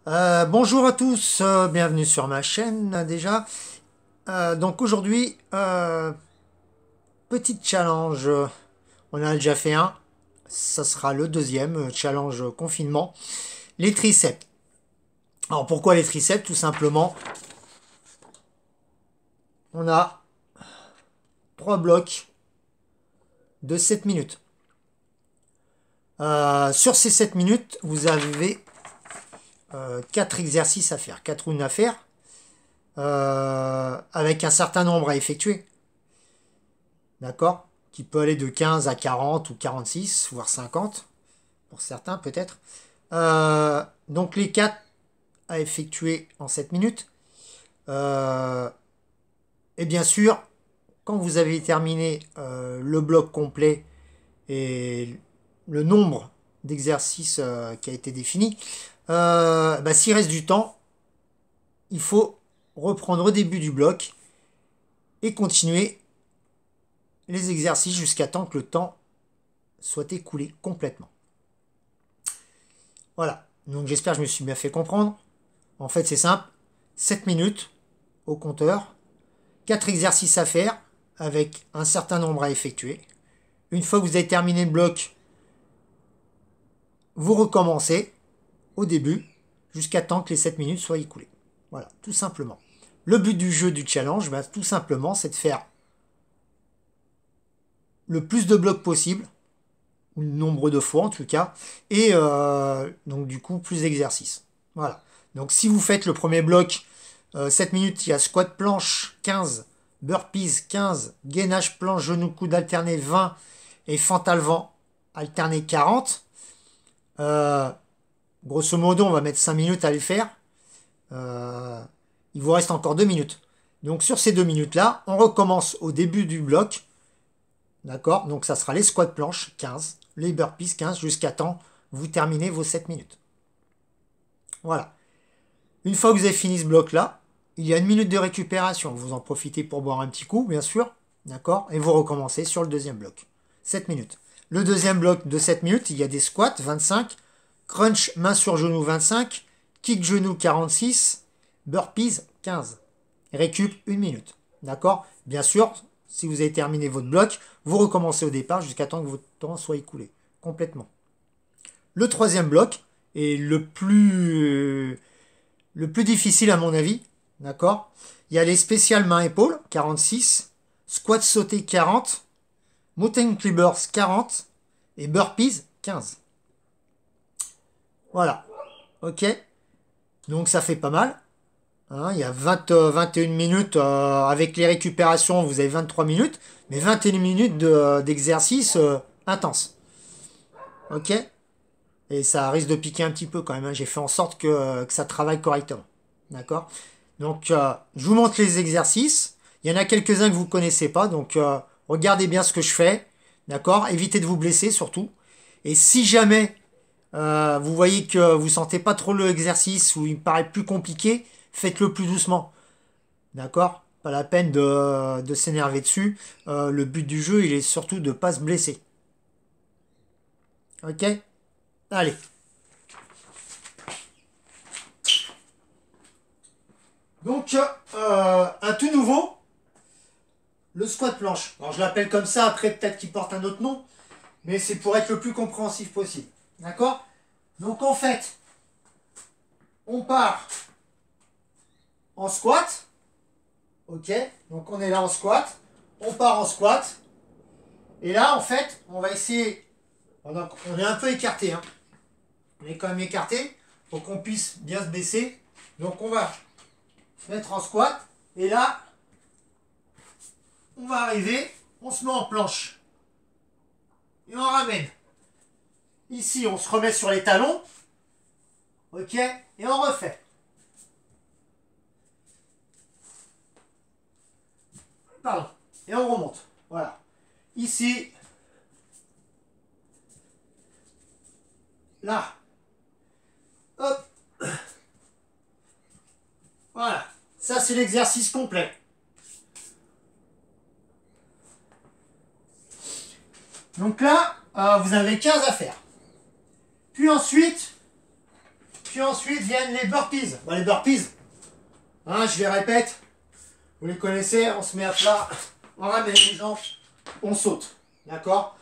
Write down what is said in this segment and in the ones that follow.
Bonjour à tous, bienvenue sur ma chaîne déjà. Donc aujourd'hui, petit challenge, on en a déjà fait un, ça sera le deuxième challenge confinement, les triceps. Alors pourquoi les triceps? Tout simplement, on a 3 blocs de 7 minutes. Sur ces 7 minutes, vous avez 4 exercices à faire, 4 rounds à faire, avec un certain nombre à effectuer. D'accord? Qui peut aller de 15 à 40 ou 46, voire 50, pour certains peut-être. Donc les 4 à effectuer en 7 minutes. Et bien sûr, quand vous avez terminé le bloc complet et le nombre d'exercices qui a été défini, s'il reste du temps, il faut reprendre au début du bloc et continuer les exercices jusqu'à temps que le temps soit écoulé complètement. Voilà, donc j'espère que je me suis bien fait comprendre. En fait, c'est simple, 7 minutes au compteur, 4 exercices à faire avec un certain nombre à effectuer. Une fois que vous avez terminé le bloc, vous recommencez au début jusqu'à temps que les 7 minutes soient écoulées. Voilà, tout simplement. Le but du jeu, du challenge, tout simplement, c'est de faire le plus de blocs possible, ou le nombre de fois en tout cas, et donc du coup, plus d'exercices. Voilà. Donc si vous faites le premier bloc, 7 minutes, il y a squat planche 15, burpees 15, gainage planche, genou coude alterné 20 et fente à vent alterné 40. Grosso modo, on va mettre 5 minutes à les faire. Il vous reste encore 2 minutes. Donc sur ces 2 minutes-là, on recommence au début du bloc. D'accord? Donc ça sera les squats planches 15, les burpees 15, jusqu'à temps vous terminez vos 7 minutes. Voilà. Une fois que vous avez fini ce bloc-là, il y a 1 minute de récupération. Vous en profitez pour boire un petit coup, bien sûr. D'accord? Et vous recommencez sur le deuxième bloc. 7 minutes. Le deuxième bloc de 7 minutes, il y a des squats 25, crunch main sur genou 25, kick genou 46, burpees 15. Récup 1 minute. D'accord? Bien sûr, si vous avez terminé votre bloc, vous recommencez au départ jusqu'à temps que votre temps soit écoulé. Complètement. Le troisième bloc est le plus difficile à mon avis. D'accord? Il y a les spéciales main-épaule, 46, squat sauté 40, mountain climbers 40 et burpees 15. Voilà. Ok? Donc ça fait pas mal. Hein, il y a 21 minutes avec les récupérations, vous avez 23 minutes, mais 21 minutes d'exercice intense. Ok? Et ça risque de piquer un petit peu quand même, hein. J'ai fait en sorte que ça travaille correctement. D'accord? Donc, je vous montre les exercices. Il y en a quelques-uns que vous ne connaissez pas, donc regardez bien ce que je fais. D'accord? Évitez de vous blesser surtout. Et si jamais vous voyez que vous sentez pas trop l'exercice ou il me paraît plus compliqué, faites-le plus doucement. D'accord? Pas la peine de s'énerver dessus. Le but du jeu, il est surtout de ne pas se blesser. Ok? Allez. Donc, un tout nouveau, le squat planche. Alors, je l'appelle comme ça, après peut-être qu'il porte un autre nom, mais c'est pour être le plus compréhensif possible. D'accord? Donc, en fait, on part en squat. Ok? Donc, on est là en squat. On part en squat. Et là, en fait, on va essayer. On est un peu écarté. Hein. On est quand même écarté pour qu'on puisse bien se baisser. Donc, on va se mettre en squat. Et là, on va arriver. On se met en planche. Et on ramène. Ici, on se remet sur les talons. Ok? Et on refait. Pardon. Et on remonte. Voilà. Ici. Là. Hop. Voilà. Ça, c'est l'exercice complet. Donc là, vous avez 15 à faire. Puis ensuite, Puis ensuite viennent les burpees. Bon, les burpees, hein, je les répète, vous les connaissez, on se met à plat, on ramène les jambes, on saute. D'accord?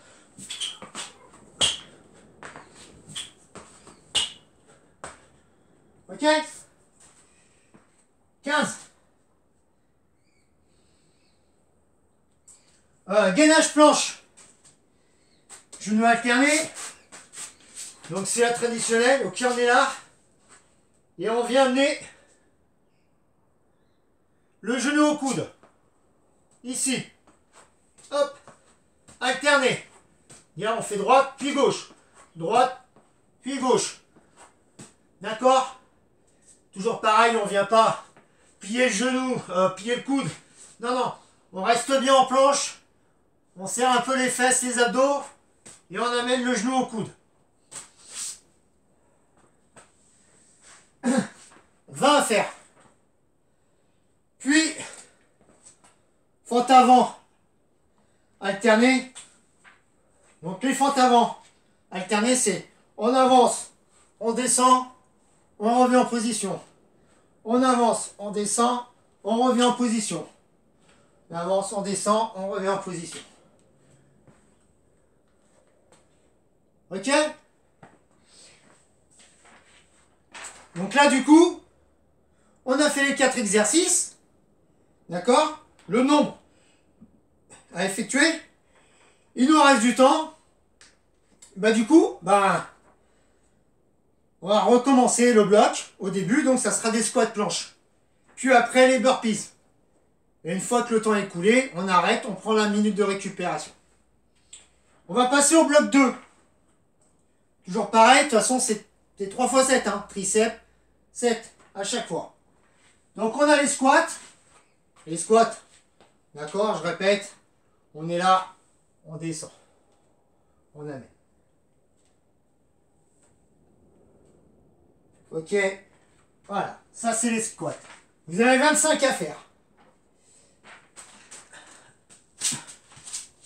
Ok? 15. Gainage planche. Genou alterné. Donc c'est la traditionnelle. Ok, on est là. Et on vient amener le genou au coude. Ici. Hop. Alterné. Bien, on fait droite, puis gauche. Droite, puis gauche. D'accord? Toujours pareil, on ne vient pas plier le genou, plier le coude. Non, non. On reste bien en planche. On serre un peu les fesses, les abdos. Et on amène le genou au coude. 20 à faire. Puis, fente avant, alterné. Donc les fentes avant, alterné, c'est on avance, on descend, on revient en position. On avance, on descend, on revient en position. On avance, on descend, on revient en position. Ok? Donc là, du coup, on a fait les 4 exercices. D'accord? Le nombre à effectuer. Il nous reste du temps. Bah du coup, bah, on va recommencer le bloc au début. Donc ça sera des squats planches. Puis après les burpees. Et une fois que le temps est écoulé, on arrête, on prend la minute de récupération. On va passer au bloc 2. Toujours pareil, de toute façon c'est 3 x 7, hein. Triceps, 7 à chaque fois. Donc on a les squats. Les squats, d'accord, je répète, on est là, on descend, on amène. Ok, voilà, ça c'est les squats. Vous avez 25 à faire.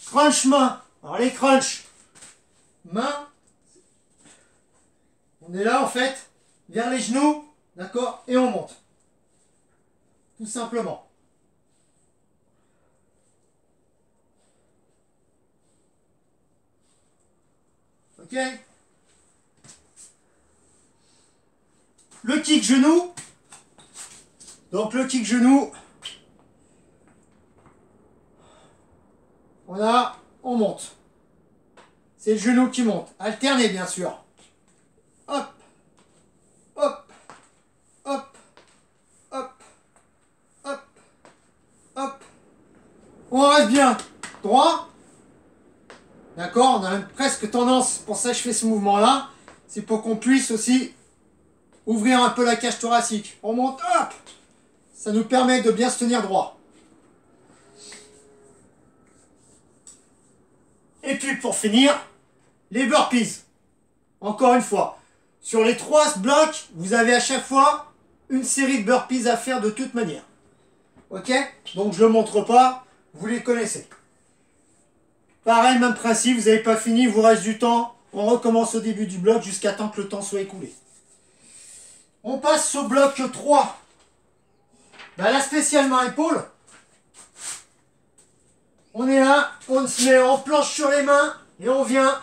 Crunch main. Alors les crunch main, on est là en fait, vers les genoux, d'accord, et on monte. Tout simplement. Ok. Le kick genou. Donc le kick genou. On monte. C'est le genou qui monte. Alterné bien sûr. Hop. Hop. Hop. Hop. Hop. Hop. On reste bien droit. D'accord, on a même presque tendance, pour ça que je fais ce mouvement-là, c'est pour qu'on puisse aussi ouvrir un peu la cage thoracique. On monte, hop. Ça nous permet de bien se tenir droit. Et puis pour finir, les burpees. Encore une fois, sur les 3 blocs, vous avez à chaque fois une série de burpees à faire de toute manière. Ok? Donc je ne le montre pas, vous les connaissez. Pareil, même principe, vous n'avez pas fini, il vous reste du temps. On recommence au début du bloc jusqu'à temps que le temps soit écoulé. On passe au bloc 3. Ben là, spécialement épaule. On est là, on se met en planche sur les mains et on vient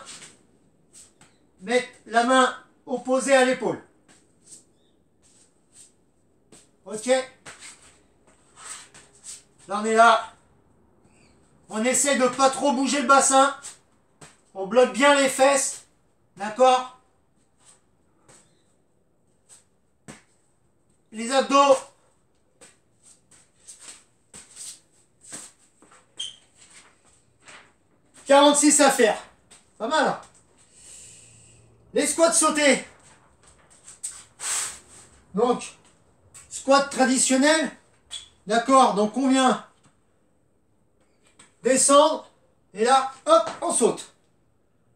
mettre la main opposée à l'épaule. Ok? Là, on est là. On essaie de ne pas trop bouger le bassin. On bloque bien les fesses. D'accord? Les abdos. « 46 à faire. » Pas mal, hein? Les squats sautés. Donc, squat traditionnel. D'accord? Donc, on vient descendre. Et là, hop, on saute.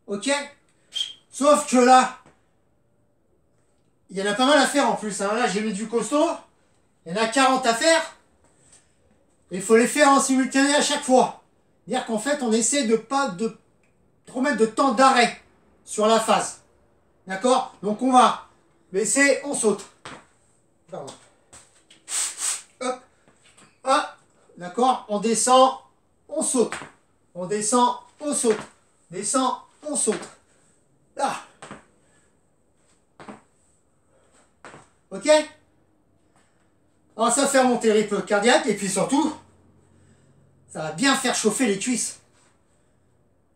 Ok? Sauf que là, il y en a pas mal à faire en plus. Hein. Là, j'ai mis du costaud. Il y en a 40 à faire. Il faut les faire en simultané à chaque fois. C'est-à-dire qu'en fait, on essaie de pas de trop mettre de temps d'arrêt sur la phase. D'accord? Donc, on va baissez, on saute. Pardon. Hop. Ah, d'accord, on descend, on saute. On descend, on saute. Descend, on saute. Là. Ok? Alors ça fait remonter le rythme cardiaque et puis surtout, ça va bien faire chauffer les cuisses.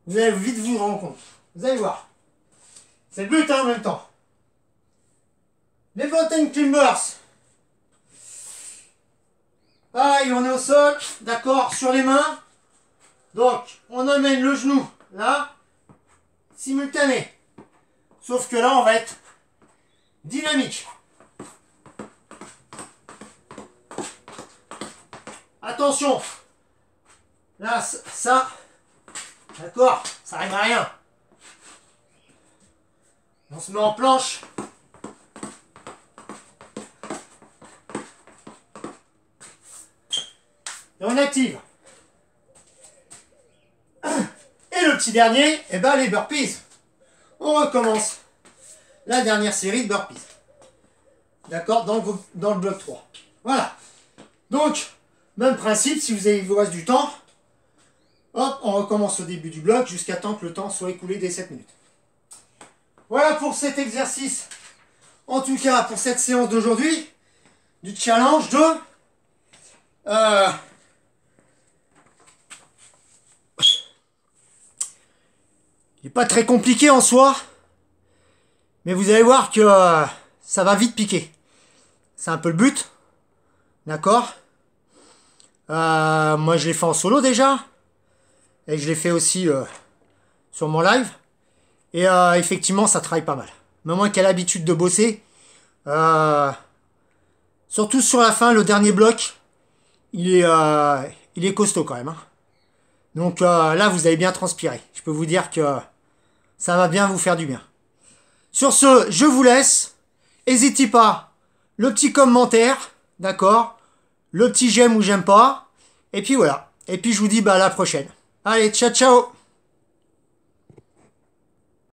Vous allez vite vous rendre compte. Vous allez voir. C'est le but hein, en même temps. Les mountain climbers. Pareil, on est au sol, d'accord, sur les mains. Donc, on amène le genou là, simultané. Sauf que là, on va être dynamique. Attention. Là, ça, d'accord, ça arrive à rien. On se met en planche. Et on active. Et le petit dernier, eh ben les burpees. On recommence la dernière série de burpees. D'accord, dans le bloc 3. Voilà. Donc, même principe, si il vous reste du temps, hop, on recommence au début du bloc jusqu'à temps que le temps soit écoulé des 7 minutes. Voilà pour cet exercice. En tout cas, pour cette séance d'aujourd'hui, du challenge de... il n'est pas très compliqué en soi, mais vous allez voir que ça va vite piquer. C'est un peu le but, d'accord. Moi je l'ai fait en solo déjà, et je l'ai fait aussi sur mon live, et effectivement ça travaille pas mal. Mais moi qui ai l'habitude de bosser, surtout sur la fin, le dernier bloc, il est costaud quand même. Hein. Donc là vous avez bien transpiré. Je peux vous dire que ça va bien vous faire du bien. Sur ce, je vous laisse. N'hésitez pas, le petit commentaire, d'accord, le petit j'aime ou j'aime pas. Et puis voilà. Et puis je vous dis bah à la prochaine. Allez, ciao ciao.